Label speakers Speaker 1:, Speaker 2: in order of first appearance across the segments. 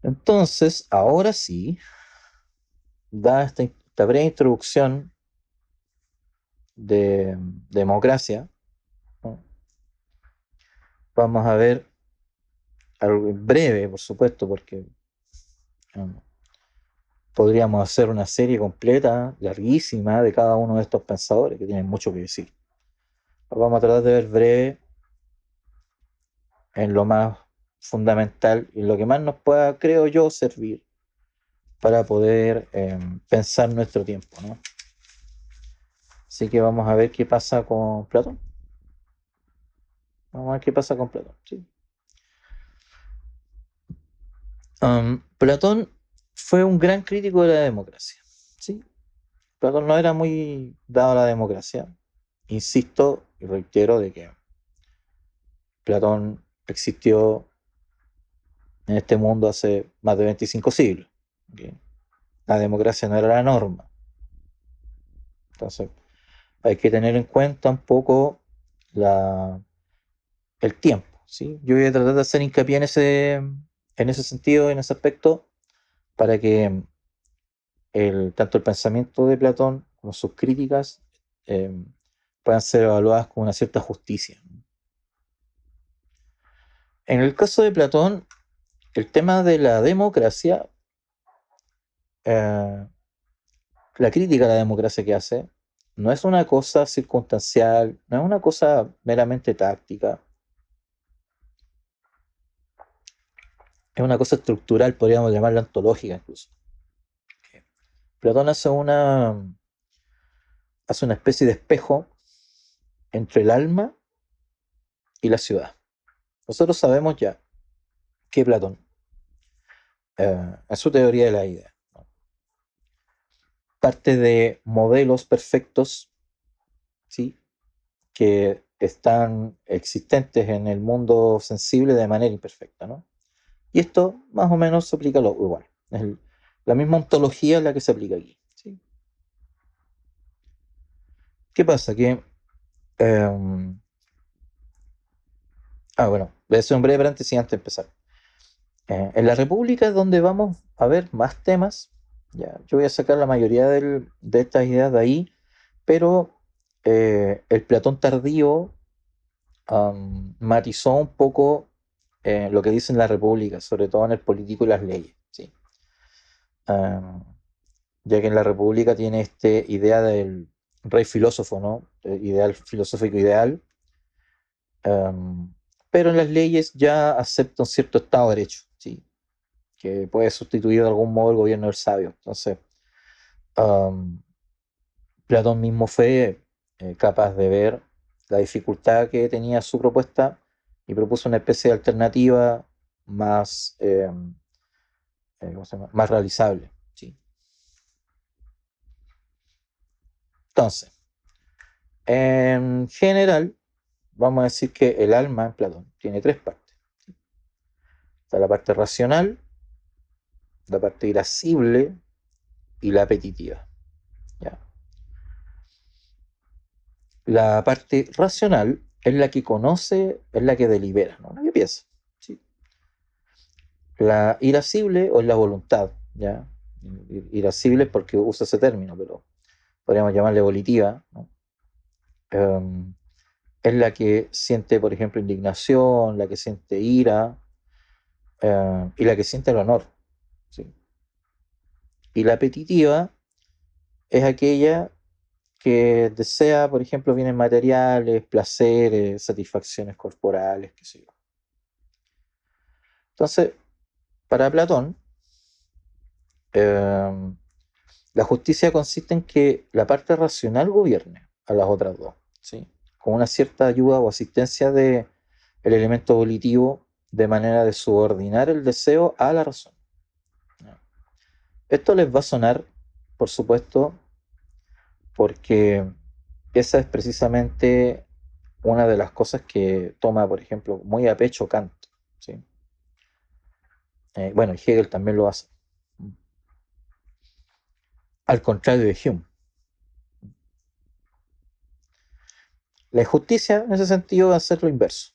Speaker 1: Entonces, ahora sí, da esta breve introducción de democracia, ¿no? Vamos a ver algo breve, por supuesto, porque um, podríamos hacer una serie completa, larguísima, de cada uno de estos pensadores que tienen mucho que decir. Lo vamos a tratar de ver breve en lo más fundamental y lo que más nos pueda, creo yo, servir para poder pensar nuestro tiempo, ¿no? Así que vamos a ver qué pasa con Platón. Vamos a ver qué pasa con Platón. ¿Sí? Platón fue un gran crítico de la democracia. ¿Sí? Platón no era muy dado a la democracia. Insisto y reitero de que Platón existió en este mundo hace más de 25 siglos. ¿Ok? La democracia no era la norma. Entonces, hay que tener en cuenta un poco la, el tiempo. ¿Sí? Yo voy a tratar de hacer hincapié en ese sentido, en ese aspecto, para que tanto el pensamiento de Platón como sus críticas eh, puedan ser evaluadas con una cierta justicia. En el caso de Platón, el tema de la democracia, eh, la crítica a la democracia que hace, no es una cosa circunstancial, no es una cosa meramente táctica, es una cosa estructural, podríamos llamarla ontológica incluso. Platón hace una especie de espejo entre el alma y la ciudad. Nosotros sabemos ya que Platón, en su teoría de la idea, ¿no? Parte de modelos perfectos, ¿sí? Que están existentes en el mundo sensible de manera imperfecta, ¿no? Y esto más o menos se aplica lo igual. Es la misma ontología la que se aplica aquí. ¿Sí? ¿Qué pasa? Eh, bueno, voy a hacer un breve paréntesis antes de empezar. En la República es donde vamos a ver más temas. Ya, yo voy a sacar la mayoría de estas ideas de ahí, pero el Platón tardío matizó un poco lo que dice en la República, sobre todo en el político y las leyes. ¿Sí? Am, ya que en la República tiene esta idea del rey filósofo, ¿no? Ideal filosófico ideal, am, pero en las leyes ya acepta un cierto Estado de Derecho, ¿sí? Que puede sustituir de algún modo el gobierno del sabio. Entonces, am, Platón mismo fue capaz de ver la dificultad que tenía su propuesta y propuso una especie de alternativa más, ¿cómo se llama? Más realizable. ¿Sí? Entonces, en general, vamos a decir que el alma en Platón tiene tres partes. Está la parte racional, la parte irascible y la apetitiva. ¿Ya? La parte racional es la que conoce, es la que delibera, ¿no? La que piensa. ¿Sí? La irascible o es la voluntad, ¿ya? Irascible porque usa ese término, pero podríamos llamarle volitiva, ¿no? Um, es la que siente, por ejemplo, indignación, la que siente ira y la que siente el honor. ¿Sí? Y la apetitiva es aquella que desea, por ejemplo, bienes materiales, placeres, satisfacciones corporales, qué sé yo. Entonces, para Platón, eh, la justicia consiste en que la parte racional gobierne a las otras dos, ¿sí? Con una cierta ayuda o asistencia del elemento volitivo de manera de subordinar el deseo a la razón. Esto les va a sonar, por supuesto, porque esa es precisamente una de las cosas que toma, por ejemplo, muy a pecho Kant. ¿Sí? Bueno, y Hegel también lo hace. Al contrario de Hume. La injusticia en ese sentido va a ser lo inverso.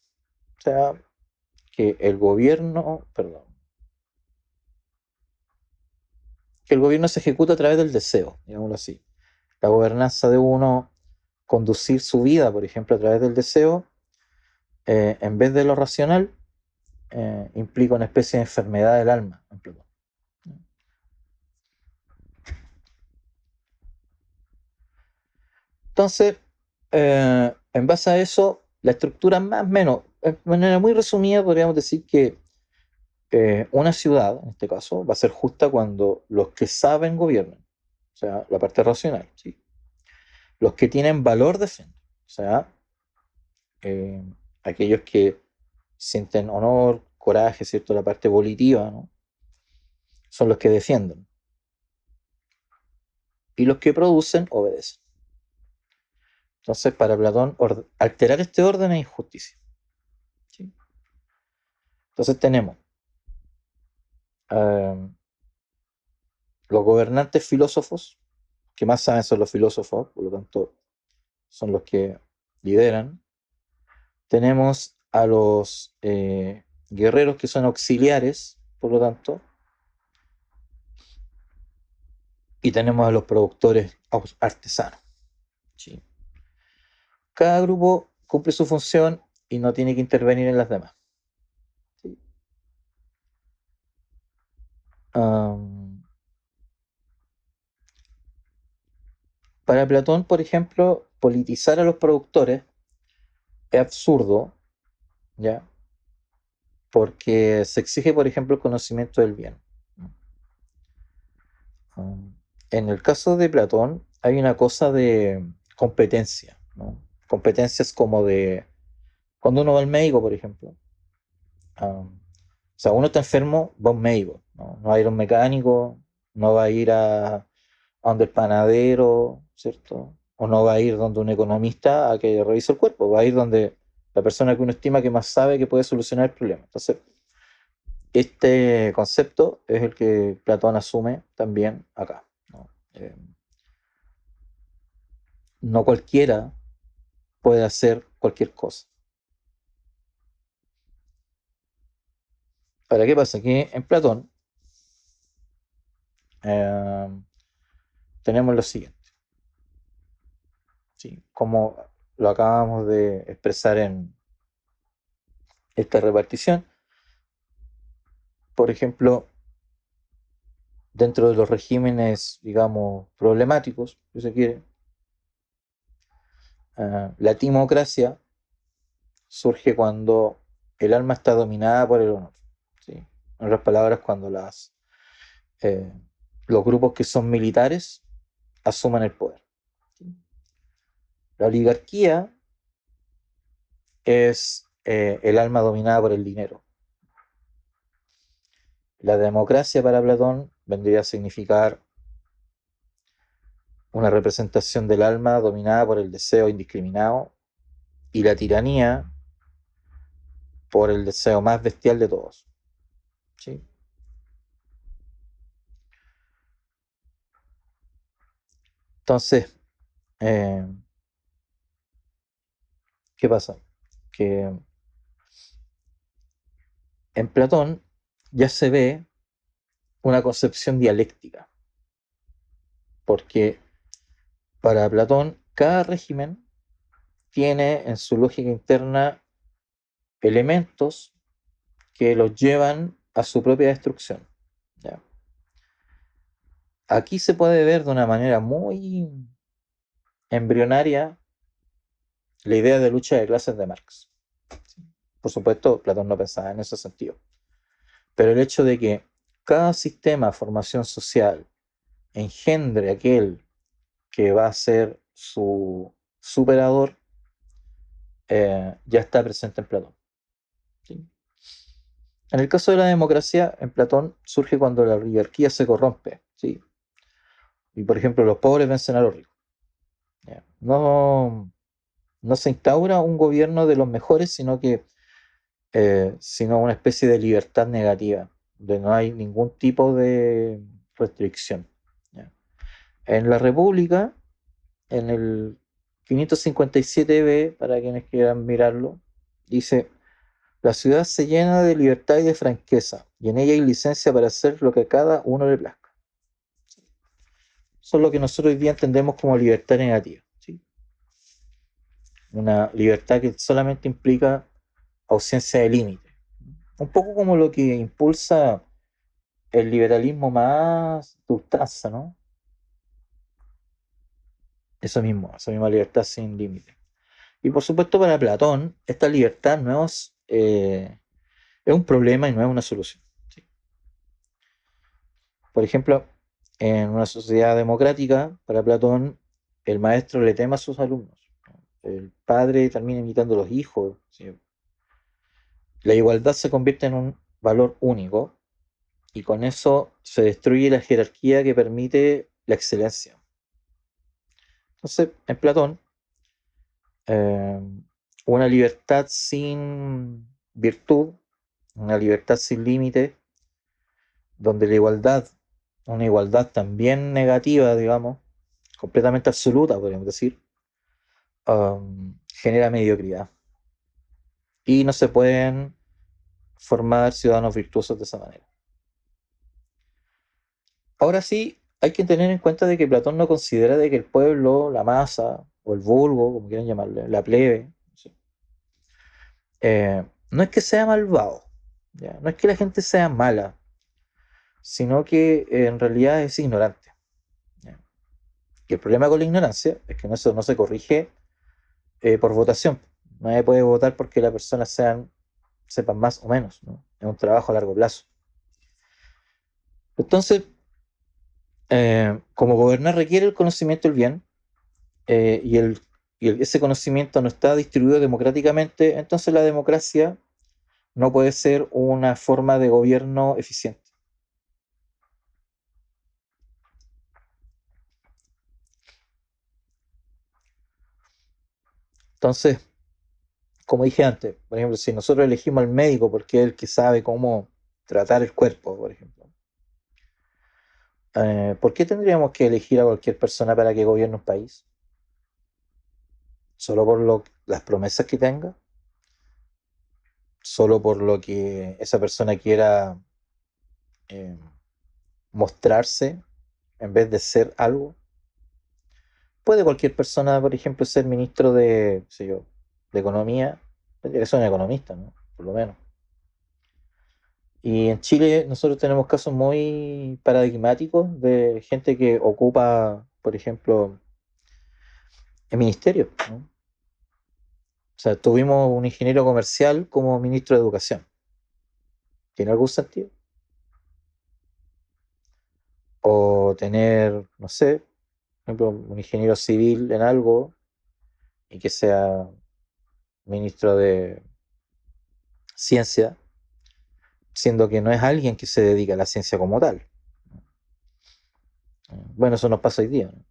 Speaker 1: O sea, que el gobierno, perdón, que el gobierno se ejecuta a través del deseo, digámoslo así. La gobernanza de uno, conducir su vida, por ejemplo, a través del deseo, en vez de lo racional, implica una especie de enfermedad del alma, en Platón. Entonces, en base a eso, la estructura más o menos, de manera muy resumida, podríamos decir que una ciudad, en este caso, va a ser justa cuando los que saben gobiernan, o sea, la parte racional, ¿sí? Los que tienen valor defienden, o sea, eh, aquellos que sienten honor, coraje, ¿cierto? La parte volitiva, ¿no? Son los que defienden. Y los que producen, obedecen. Entonces, para Platón, alterar este orden es injusticia, ¿sí? Entonces tenemos eh, los gobernantes filósofos, que más saben son los filósofos, por lo tanto, son los que lideran. Tenemos a los guerreros que son auxiliares, por lo tanto, y tenemos a los productores artesanos, ¿sí? Cada grupo cumple su función y no tiene que intervenir en las demás, ¿sí? Para Platón, por ejemplo, politizar a los productores es absurdo, ¿ya? Porque se exige, por ejemplo, el conocimiento del bien. En el caso de Platón hay una cosa de competencia, ¿no? Competencias como de cuando uno va al médico, por ejemplo. O sea, uno está enfermo, va a un médico, ¿no? No va a ir a un mecánico, no va a ir a donde el panadero, ¿cierto? O no va a ir donde un economista a que revise el cuerpo, va a ir donde la persona que uno estima que más sabe que puede solucionar el problema. Entonces, este concepto es el que Platón asume también acá, ¿no? No cualquiera puede hacer cualquier cosa. Ahora, ¿qué pasa? Que en Platón eh, tenemos lo siguiente, ¿sí? Como lo acabamos de expresar en esta repartición, por ejemplo, dentro de los regímenes, digamos, problemáticos, si se quiere, la timocracia surge cuando el alma está dominada por el honor, ¿sí? En otras palabras, cuando eh, los grupos que son militares asuman el poder, ¿sí? La oligarquía es el alma dominada por el dinero. La democracia para Platón vendría a significar una representación del alma dominada por el deseo indiscriminado y la tiranía por el deseo más bestial de todos, ¿sí? Entonces, eh, ¿qué pasa? Que en Platón ya se ve una concepción dialéctica, porque para Platón cada régimen tiene en su lógica interna elementos que los llevan a su propia destrucción, ¿ya? Aquí se puede ver de una manera muy embrionaria la idea de lucha de clases de Marx. Por supuesto, Platón no pensaba en ese sentido, pero el hecho de que cada sistema de formación social engendre aquel que va a ser su superador, ya está presente en Platón, ¿sí? En el caso de la democracia, en Platón surge cuando la oligarquía se corrompe, ¿sí? Y por ejemplo, los pobres vencen a los ricos, ¿ya? No, no se instaura un gobierno de los mejores, sino una especie de libertad negativa, donde no hay ningún tipo de restricción, ¿ya? En la República, en el 557b, para quienes quieran mirarlo, dice: la ciudad se llena de libertad y de franqueza, y en ella hay licencia para hacer lo que a cada uno le plazca. son lo que nosotros hoy día entendemos como libertad negativa, ¿sí? Una libertad que solamente implica ausencia de límite. Un poco como lo que impulsa el liberalismo más de ultranza, ¿no? Eso mismo, esa misma libertad sin límite. Y por supuesto para Platón, esta libertad no es un problema y no es una solución, ¿sí? Por ejemplo, en una sociedad democrática, para Platón, el maestro le teme a sus alumnos, ¿no? El padre termina imitando a los hijos, ¿sí? La igualdad se convierte en un valor único y con eso se destruye la jerarquía que permite la excelencia. Entonces, en Platón, eh, una libertad sin virtud, una libertad sin límite, donde la igualdad, una igualdad también negativa, digamos, completamente absoluta, podríamos decir, genera mediocridad. Y no se pueden formar ciudadanos virtuosos de esa manera. Ahora sí, hay que tener en cuenta de que Platón no considera de que el pueblo, la masa, o el vulgo, como quieran llamarle, la plebe, ¿sí? No es que sea malvado, ¿ya? No es que la gente sea mala, sino que en realidad es ignorante, ¿ya? Y el problema con la ignorancia es que eso no se corrige por votación. Nadie puede votar porque las personas sepan más o menos, ¿no? Es un trabajo a largo plazo. Entonces, como gobernar requiere el conocimiento del bien, y ese conocimiento no está distribuido democráticamente, entonces la democracia no puede ser una forma de gobierno eficiente. Entonces, como dije antes, por ejemplo, si nosotros elegimos al médico porque es el que sabe cómo tratar el cuerpo, por ejemplo, ¿por qué tendríamos que elegir a cualquier persona para que gobierne un país? ¿Solo por las promesas que tenga? ¿Solo por lo que esa persona quiera eh, mostrarse en vez de ser algo? ¿Puede cualquier persona, por ejemplo, ser ministro de, qué sé yo, de economía? Tendría que ser un economista, ¿no? Por lo menos. Y en Chile nosotros tenemos casos muy paradigmáticos de gente que ocupa, por ejemplo, el ministerio, ¿no? O sea, tuvimos un ingeniero comercial como ministro de Educación. ¿Tiene algún sentido? O tener, no sé, por ejemplo, un ingeniero civil en algo y que sea ministro de ciencia, siendo que no es alguien que se dedica a la ciencia como tal. Bueno, eso nos pasa hoy día, ¿no?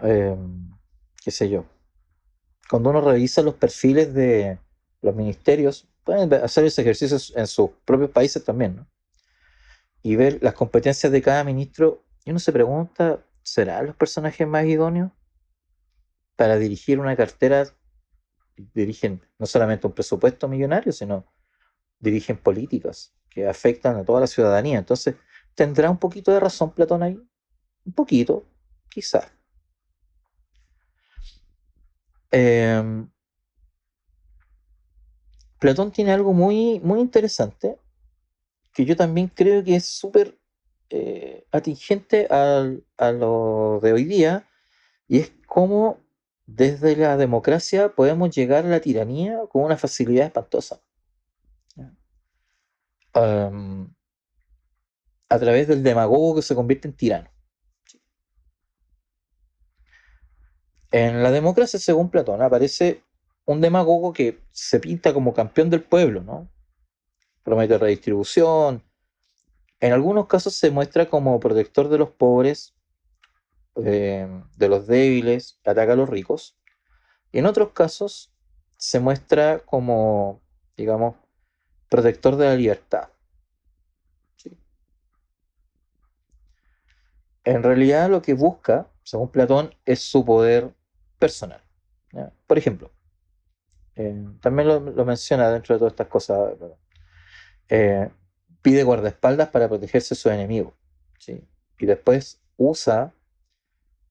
Speaker 1: Eh, qué sé yo. Cuando uno revisa los perfiles de los ministerios, pueden hacer ese ejercicio en sus propios países también, ¿no? Y ver las competencias de cada ministro, y uno se pregunta, ¿serán los personajes más idóneos para dirigir una cartera? Dirigen no solamente un presupuesto millonario, sino dirigen políticas que afectan a toda la ciudadanía. Entonces, ¿tendrá un poquito de razón Platón ahí? Un poquito, quizás. Em, Platón tiene algo muy, muy interesante que yo también creo que es súper atingente a lo de hoy día, y es cómo desde la democracia podemos llegar a la tiranía con una facilidad espantosa, ¿ya? Am, a través del demagogo que se convierte en tirano. En la democracia, según Platón, aparece un demagogo que se pinta como campeón del pueblo, ¿no? Promete redistribución. En algunos casos se muestra como protector de los pobres, de los débiles, ataca a los ricos. Y en otros casos se muestra como, digamos, protector de la libertad, ¿sí? En realidad lo que busca, según Platón, es su poder personal, ¿ya? Por ejemplo, también lo menciona dentro de todas estas cosas, ¿verdad? Eh, pide guardaespaldas para protegerse de sus enemigos, ¿sí? Y después usa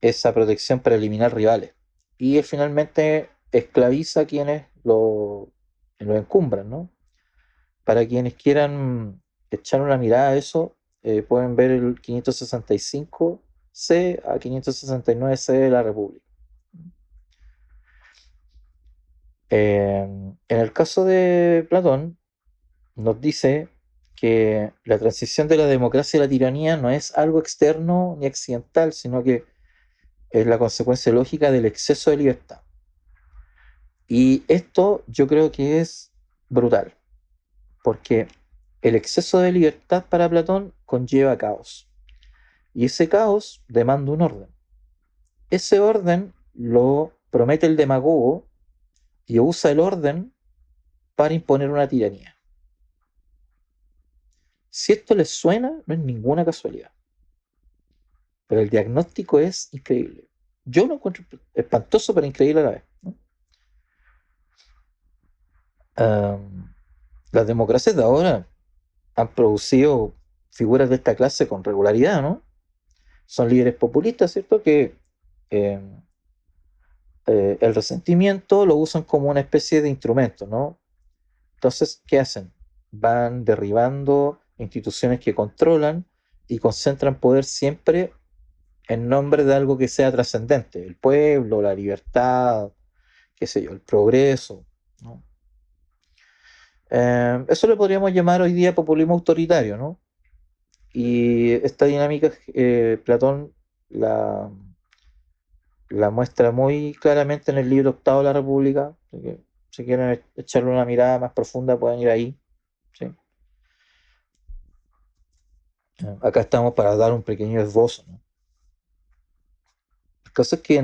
Speaker 1: esa protección para eliminar rivales. Y él finalmente esclaviza a quienes lo encumbran, ¿no? Para quienes quieran echar una mirada a eso, pueden ver el 565C a 569C de la República. En el caso de Platón, nos dice que la transición de la democracia a la tiranía no es algo externo ni accidental, sino que es la consecuencia lógica del exceso de libertad. Y esto yo creo que es brutal, porque el exceso de libertad para Platón conlleva caos. Y ese caos demanda un orden. Ese orden lo promete el demagogo y usa el orden para imponer una tiranía. Si esto les suena, no es ninguna casualidad. Pero el diagnóstico es increíble. Yo lo encuentro espantoso, pero increíble a la vez, ¿no? Las democracias de ahora han producido figuras de esta clase con regularidad, ¿no? Son líderes populistas, ¿cierto? Que eh, el resentimiento lo usan como una especie de instrumento, ¿no? Entonces, ¿qué hacen? Van derribando instituciones que controlan y concentran poder siempre en nombre de algo que sea trascendente, el pueblo, la libertad, qué sé yo, el progreso, ¿no? Eso le podríamos llamar hoy día populismo autoritario, ¿no? Y esta dinámica Platón la, la muestra muy claramente en el libro octavo de la República. Así que, si quieren echarle una mirada más profunda, pueden ir ahí, ¿sí? Acá estamos para dar un pequeño esbozo, ¿no? El caso es que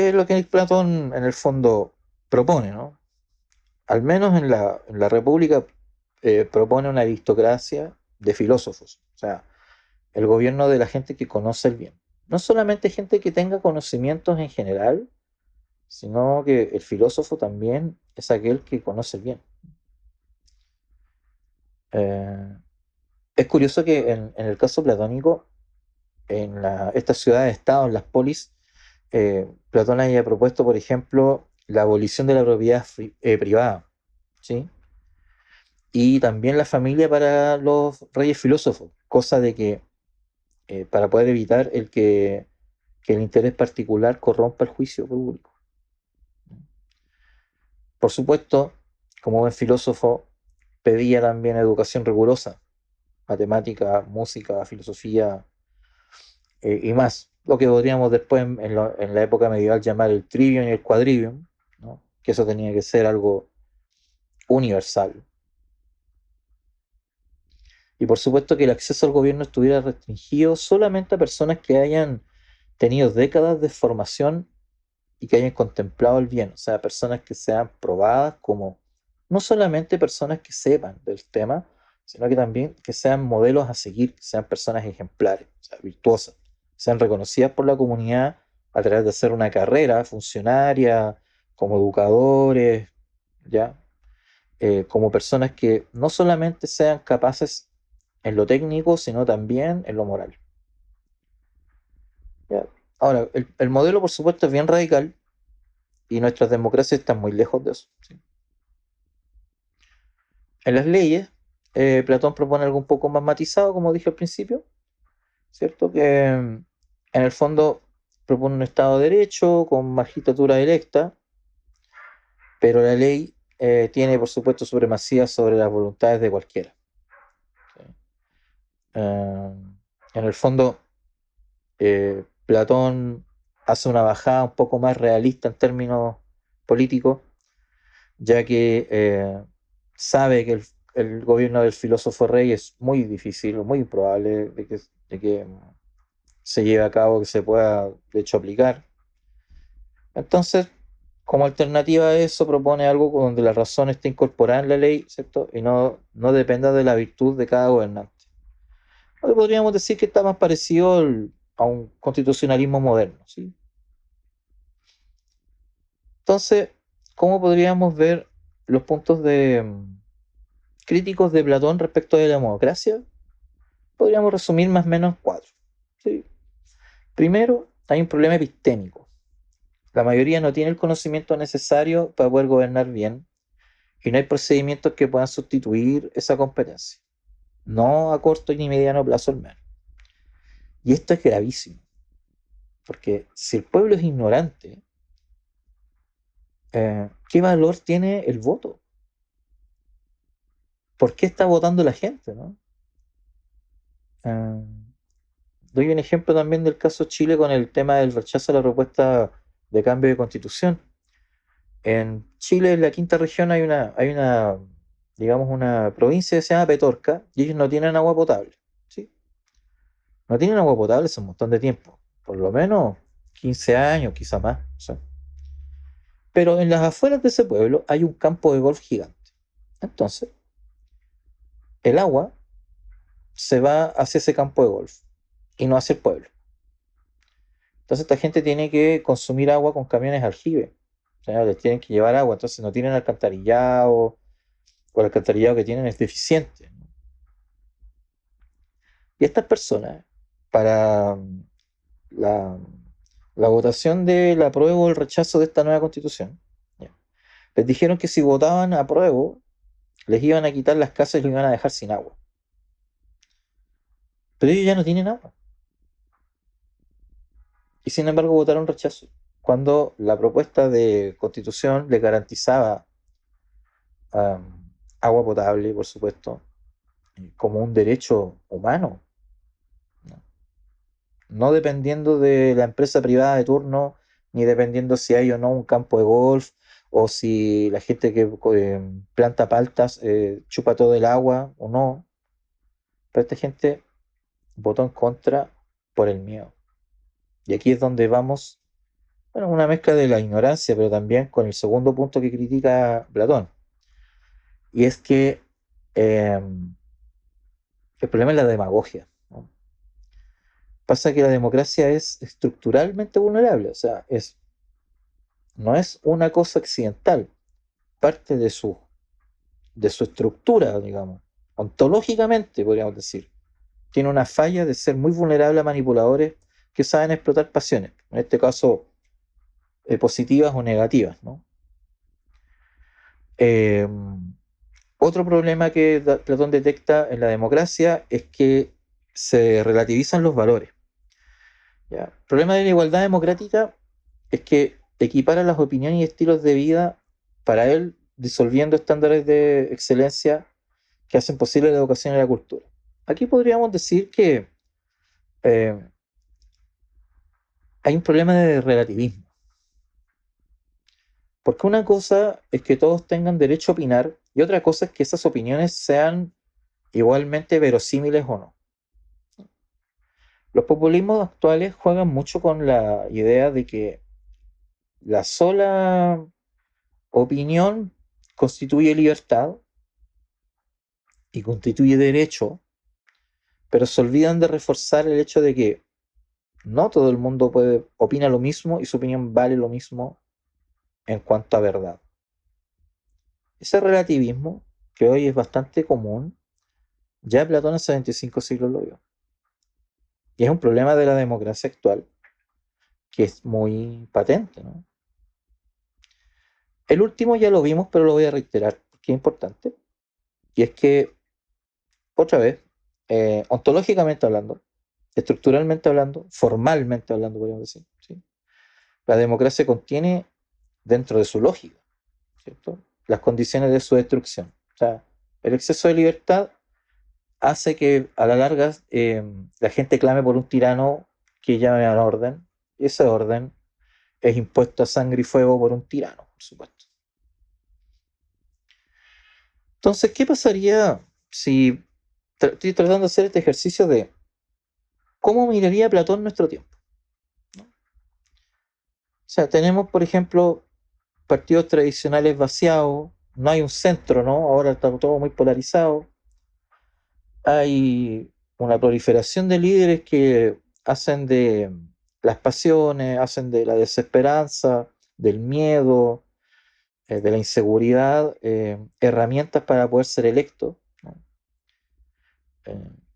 Speaker 1: es lo que Platón en el fondo propone, ¿no? Al menos en la República propone una aristocracia de filósofos, o sea, el gobierno de la gente que conoce el bien. No solamente gente que tenga conocimientos en general, sino que el filósofo también es aquel que conoce el bien. Eh, es curioso que en el caso platónico, estas ciudades-estado, en las polis, Platón haya propuesto, por ejemplo, la abolición de la propiedad privada, ¿sí? Y también la familia para los reyes filósofos, cosa de que para poder evitar que el interés particular corrompa el juicio público. Por supuesto, como buen filósofo, pedía también educación rigurosa, matemática, música, filosofía y más. Lo que podríamos después en la época medieval llamar el trivium y el quadrivium, ¿no? Que eso tenía que ser algo universal. Y por supuesto que el acceso al gobierno estuviera restringido solamente a personas que hayan tenido décadas de formación y que hayan contemplado el bien, o sea, personas que sean probadas como no solamente personas que sepan del tema, sino que también que sean modelos a seguir, que sean personas ejemplares, o sea, virtuosas, sean reconocidas por la comunidad a través de hacer una carrera funcionaria, como educadores, ¿ya? Como personas que no solamente sean capaces en lo técnico, sino también en lo moral, ¿ya? Ahora, el modelo, por supuesto, es bien radical y nuestras democracias están muy lejos de eso, ¿sí? En las leyes, Platón propone algo un poco más matizado, como dije al principio, ¿cierto? Que en el fondo propone un Estado de Derecho con magistratura electa, pero la ley tiene, por supuesto, supremacía sobre las voluntades de cualquiera, ¿sí? En el fondo, Platón hace una bajada un poco más realista en términos políticos, ya que sabe que el gobierno del filósofo rey es muy difícil, muy improbable de que se lleve a cabo, que se pueda de hecho aplicar. Entonces, como alternativa a eso, propone algo donde la razón esté incorporada en la ley, ¿cierto? Y no dependa de la virtud de cada gobernante. Hoy podríamos decir que está más parecido a un constitucionalismo moderno, ¿sí? Entonces, ¿cómo podríamos ver los puntos críticos de Platón respecto de la democracia podríamos resumir más o menos en 4. ¿Sí? Primero, hay un problema epistémico. La mayoría no tiene el conocimiento necesario para poder gobernar bien y no hay procedimientos que puedan sustituir esa competencia. No a corto ni mediano plazo al menos. Y esto es gravísimo, porque si el pueblo es ignorante, ¿qué valor tiene el voto? ¿Por qué está votando la gente, no? Doy un ejemplo también del caso Chile con el tema del rechazo a la propuesta de cambio de constitución. En Chile, en la quinta región, hay una, digamos, una provincia que se llama Petorca y ellos no tienen agua potable. ¿Sí? No tienen agua potable hace un montón de tiempo, por lo menos 15 años, quizá más. No sé. Pero en las afueras de ese pueblo hay un campo de golf gigante. Entonces, el agua se va hacia ese campo de golf y no hacia el pueblo. Entonces, esta gente tiene que consumir agua con camiones aljibe. O sea, les tienen que llevar agua, entonces no tienen alcantarillado, o el alcantarillado que tienen es deficiente, ¿no? Y estas personas, para la, la votación del apruebo o el rechazo de esta nueva constitución, ¿ya? Les dijeron que si votaban apruebo, les iban a quitar las casas y los iban a dejar sin agua. Pero ellos ya no tienen agua. Y sin embargo votaron rechazo, cuando la propuesta de constitución les garantizaba agua potable, por supuesto, como un derecho humano, ¿no? No dependiendo de la empresa privada de turno, ni dependiendo si hay o no un campo de golf, o si la gente que planta paltas chupa todo el agua o no. Pero esta gente votó en contra por el miedo. Y aquí es donde vamos, bueno, una mezcla de la ignorancia, pero también con el segundo punto que critica Platón. Y es que el problema es la demagogia, ¿no? Pasa que la democracia es estructuralmente vulnerable, o sea, no es una cosa accidental, parte de su estructura, digamos, ontológicamente podríamos decir. Tiene una falla de ser muy vulnerable a manipuladores que saben explotar pasiones, en este caso positivas o negativas, ¿no? Eh, Otro problema que Platón detecta en la democracia es que se relativizan los valores, ¿ya? El problema de la igualdad democrática es que equipara las opiniones y estilos de vida para él, disolviendo estándares de excelencia que hacen posible la educación y la cultura. Aquí podríamos decir que eh, hay un problema de relativismo, porque una cosa es que todos tengan derecho a opinar y otra cosa es que esas opiniones sean igualmente verosímiles o no. Los populismos actuales juegan mucho con la idea de que la sola opinión constituye libertad y constituye derecho, pero se olvidan de reforzar el hecho de que no todo el mundo opina lo mismo y su opinión vale lo mismo en cuanto a verdad. Ese relativismo, que hoy es bastante común, ya Platón hace 25 siglos lo vio. Y es un problema de la democracia actual que es muy patente, ¿no? El último ya lo vimos, pero lo voy a reiterar porque es importante. Y es que, otra vez, ontológicamente hablando, estructuralmente hablando, formalmente hablando, podríamos decir, ¿sí? La democracia contiene dentro de su lógica, ¿cierto?, las condiciones de su destrucción. O sea, el exceso de libertad hace que a la larga la gente clame por un tirano que llame al orden. Y ese orden es impuesto a sangre y fuego por un tirano, por supuesto. Entonces, ¿qué pasaría si estoy tratando de hacer este ejercicio de cómo miraría Platón nuestro tiempo, ¿no? O sea, tenemos, por ejemplo, partidos tradicionales vaciados, no hay un centro, ¿no? Ahora está todo muy polarizado. Hay una proliferación de líderes que hacen de las pasiones, hacen de la desesperanza, del miedo, de la inseguridad, herramientas para poder ser electo, ¿no?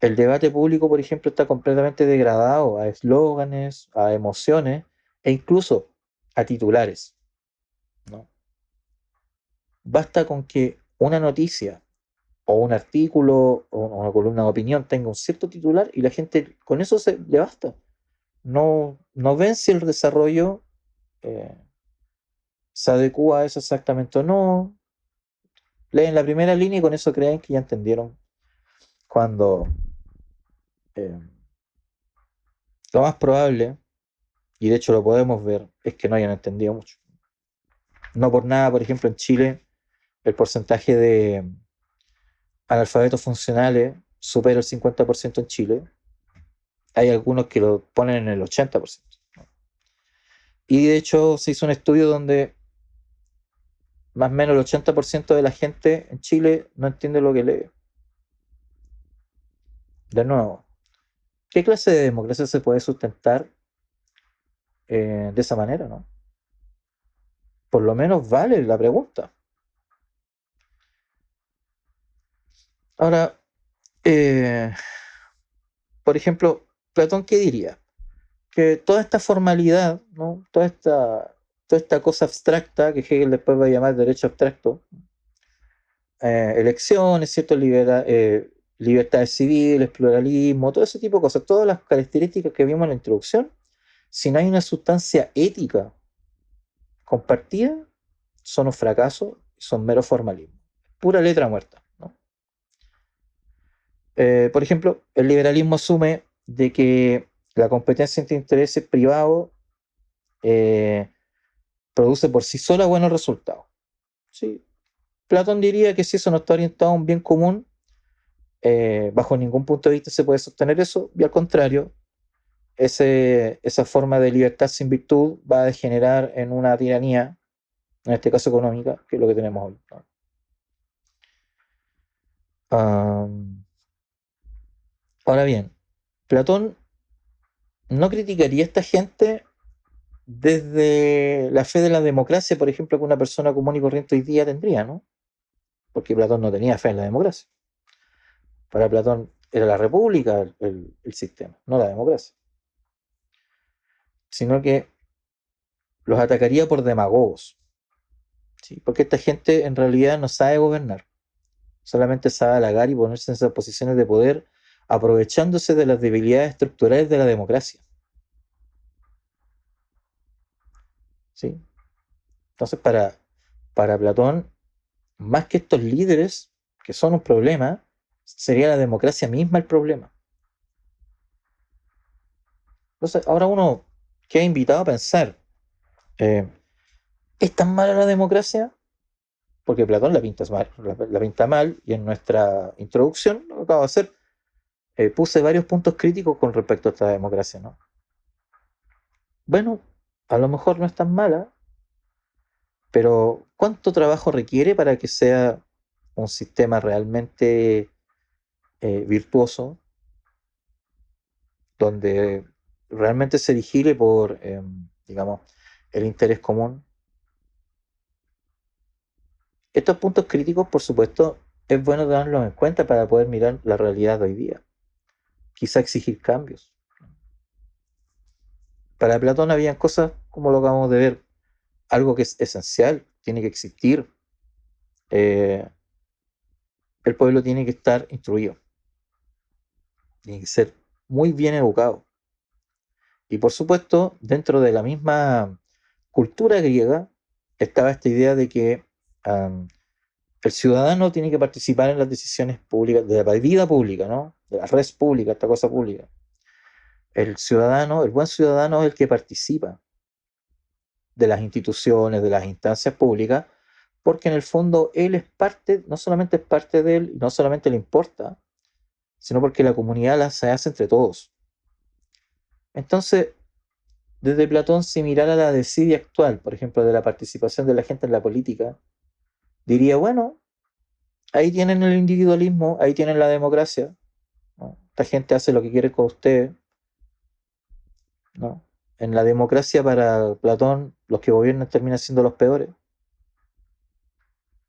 Speaker 1: El debate público, por ejemplo, está completamente degradado a eslóganes, a emociones e incluso a titulares, ¿no? Basta con que una noticia o un artículo o una columna de opinión tenga un cierto titular y la gente con eso le basta. No ven si el desarrollo eh, se adecua a eso exactamente o no. Leen la primera línea y con eso creen que ya entendieron cuando eh, lo más probable, y de hecho lo podemos ver, es que no hayan entendido mucho. No por nada, por ejemplo, en Chile el porcentaje de analfabetos funcionales supera el 50% en Chile. Hay algunos que lo ponen en el 80%. Y de hecho se hizo un estudio donde más o menos el 80% de la gente en Chile no entiende lo que lee. De nuevo, ¿qué clase de democracia se puede sustentar de esa manera, no? Por lo menos vale la pregunta. Ahora, eh, por ejemplo, Platón, ¿qué diría? Que toda esta formalidad, ¿no? Toda esta cosa abstracta que Hegel después va a llamar derecho abstracto, elecciones, ¿cierto? Libertades civiles, pluralismo, todo ese tipo de cosas, todas las características que vimos en la introducción, si no hay una sustancia ética compartida, son un fracaso, son mero formalismo, pura letra muerta, ¿no? Por ejemplo, el liberalismo asume de que la competencia entre intereses privados eh, produce por sí sola buenos resultados. ¿Sí? Platón diría que si eso no está orientado a un bien común, bajo ningún punto de vista se puede sostener eso, y al contrario, esa forma de libertad sin virtud va a degenerar en una tiranía, en este caso económica, que es lo que tenemos hoy, ¿no? Ahora bien, Platón no criticaría a esta gente desde la fe de la democracia, por ejemplo, que una persona común y corriente hoy día tendría, ¿no? Porque Platón no tenía fe en la democracia. Para Platón era la república el sistema, no la democracia. Sino que los atacaría por demagogos, ¿sí? Porque esta gente en realidad no sabe gobernar, solamente sabe halagar y ponerse en esas posiciones de poder aprovechándose de las debilidades estructurales de la democracia, ¿sí? Entonces, para Platón, más que estos líderes, que son un problema, sería la democracia misma el problema. Entonces, ahora uno queda invitado a pensar, eh, ¿es tan mala la democracia? Porque Platón la pinta mal, y en nuestra introducción, lo que acabo de hacer, puse varios puntos críticos con respecto a esta democracia, ¿no? Bueno, a lo mejor no es tan mala, pero ¿cuánto trabajo requiere para que sea un sistema realmente virtuoso, donde realmente se vigile por, digamos, el interés común? Estos puntos críticos, por supuesto, es bueno tenerlos en cuenta para poder mirar la realidad de hoy día, quizá exigir cambios. Para Platón había cosas, como lo acabamos de ver, algo que es esencial, tiene que existir. Eh, el pueblo tiene que estar instruido, tiene que ser muy bien educado. Y por supuesto, dentro de la misma cultura griega estaba esta idea de que um, el ciudadano tiene que participar en las decisiones públicas, de la vida pública, ¿no? De la res pública, esta cosa pública. El ciudadano, el buen ciudadano es el que participa de las instituciones, de las instancias públicas, porque en el fondo él es parte, no solamente es parte de él, no solamente le importa, sino porque la comunidad la se hace entre todos. Entonces, desde Platón, si mirara la desidia actual, por ejemplo, de la participación de la gente en la política, diría, bueno, ahí tienen el individualismo, ahí tienen la democracia, ¿no? Esta gente hace lo que quiere con ustedes, ¿no? En la democracia para Platón, los que gobiernan terminan siendo los peores.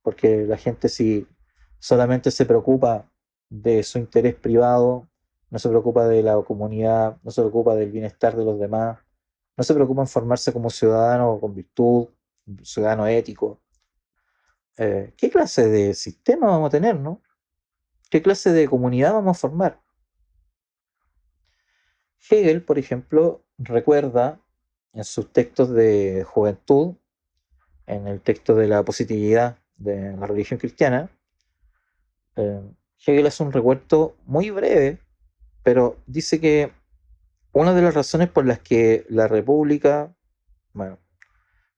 Speaker 1: porque la gente si solamente se preocupa de su interés privado, no se preocupa de la comunidad, no se preocupa del bienestar de los demás, no se preocupa en formarse como ciudadano con virtud, ciudadano ético. ¿Qué clase de sistema vamos a tener, no? ¿Qué clase de comunidad vamos a formar? Hegel, por ejemplo, recuerda en sus textos de juventud, en el texto de la positividad de la religión cristiana, eh, Hegel hace un recuento muy breve, pero dice que una de las razones por las que la república, bueno,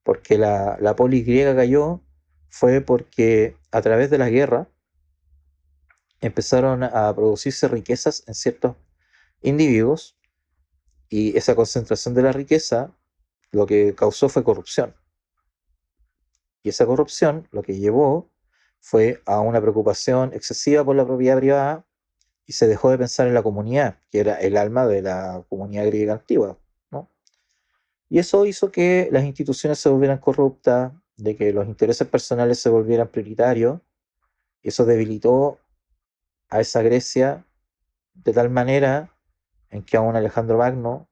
Speaker 1: porque la polis griega cayó, fue porque a través de las guerras empezaron a producirse riquezas en ciertos individuos y esa concentración de la riqueza lo que causó fue corrupción. Y esa corrupción lo que llevó fue a una preocupación excesiva por la propiedad privada y se dejó de pensar en la comunidad, que era el alma de la comunidad griega antigua, ¿no? Y eso hizo que las instituciones se volvieran corruptas, de que los intereses personales se volvieran prioritarios, y eso debilitó a esa Grecia de tal manera en que a un Alejandro Magno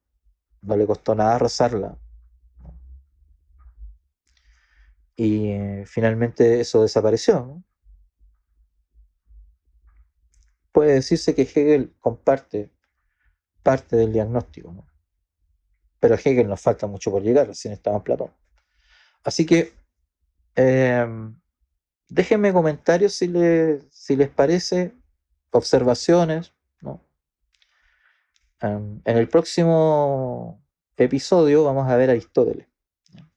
Speaker 1: no le costó nada arrasarla. Y finalmente eso desapareció, ¿no? Puede decirse que Hegel comparte parte del diagnóstico, ¿no? Pero a Hegel nos falta mucho por llegar, recién estaba en Platón. Así que eh, déjenme comentarios si les parece, observaciones, ¿no? En el próximo episodio vamos a ver a Aristóteles, ¿no?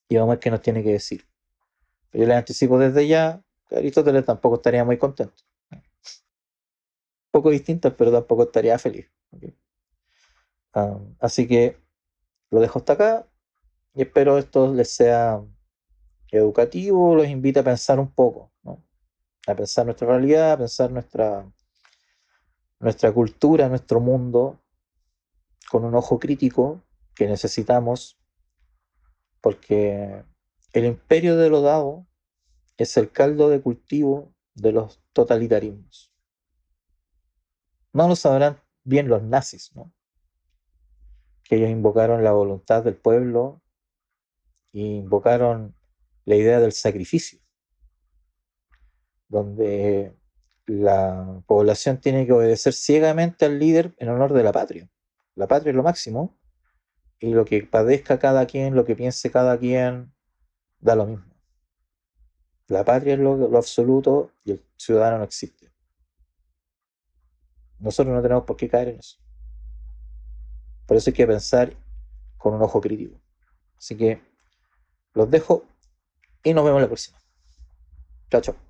Speaker 1: Y vamos a ver qué nos tiene que decir. Yo les anticipo desde ya que Aristóteles tampoco estaría muy contento. Un poco distintas, pero tampoco estaría feliz. ¿Okay? Así que lo dejo hasta acá y espero esto les sea educativo, los invite a pensar un poco, ¿no? A pensar nuestra realidad, a pensar nuestra cultura, nuestro mundo, con un ojo crítico que necesitamos, porque el imperio de lo dado es el caldo de cultivo de los totalitarismos. No lo sabrán bien los nazis, ¿no? Que ellos invocaron la voluntad del pueblo e invocaron la idea del sacrificio, donde la población tiene que obedecer ciegamente al líder en honor de la patria. La patria es lo máximo y lo que padezca cada quien, lo que piense cada quien, da lo mismo. La patria es lo absoluto y el ciudadano no existe. Nosotros no tenemos por qué caer en eso. Por eso hay que pensar con un ojo crítico. Así que los dejo y nos vemos la próxima. Chao, chao.